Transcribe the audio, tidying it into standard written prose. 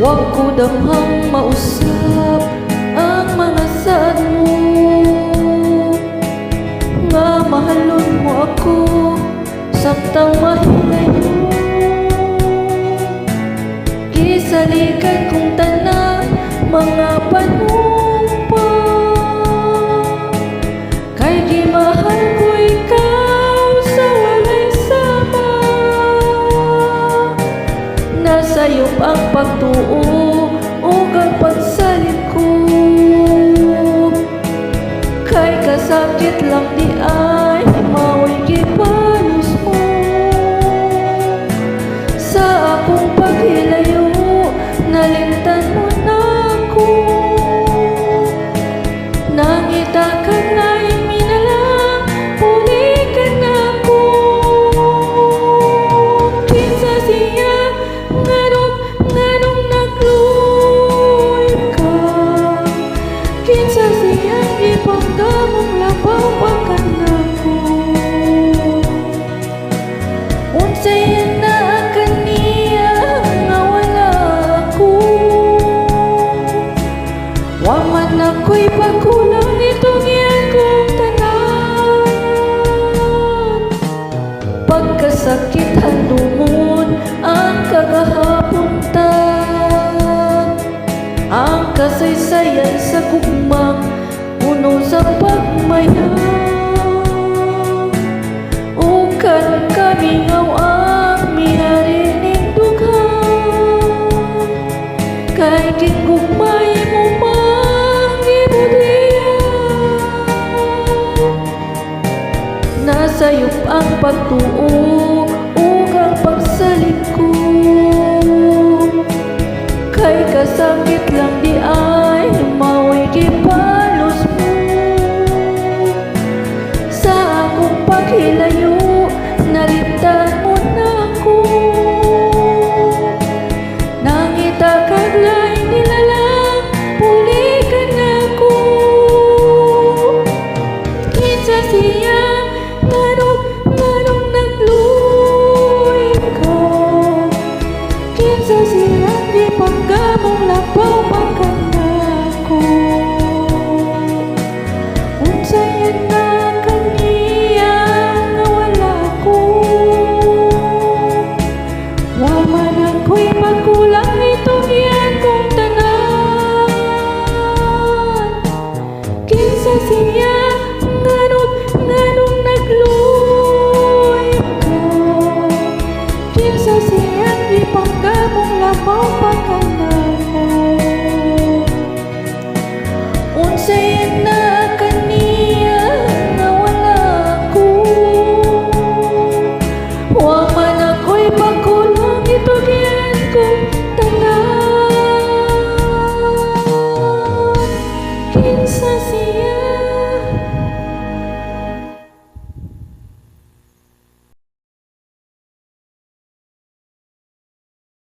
Huwag ko damhang mausap ang mga saad mo, nga mahalon mo ako samtang mahilayo. Gisalikan kong tanan mga panumpa, kay gimahal ko ikaw sa walay sama. Nasayop ang pagtuo ug ang pagsalit ko, kay kasakit lang di ay mao'y gipalos mo. Sa akong paghilayo nalimtan mo na ako, nangita ka na'y minalang uli ka na ko. Kinsa siya nganong nagluoy ka, kinsa siya ipanggamong labaw pagkanako. Unsay na kaniya nga wala ako, wa man ako'y pagkulang nitong iyang kong tanan. Pagkasakit handumon ang kagahapuntan, ang kasaysayan sa gugmang puno sa pagmayang. O karon kamingaw ang miharinig dughang, kay gigugmay mo mang gibudihan. Nasayop ang pagtuo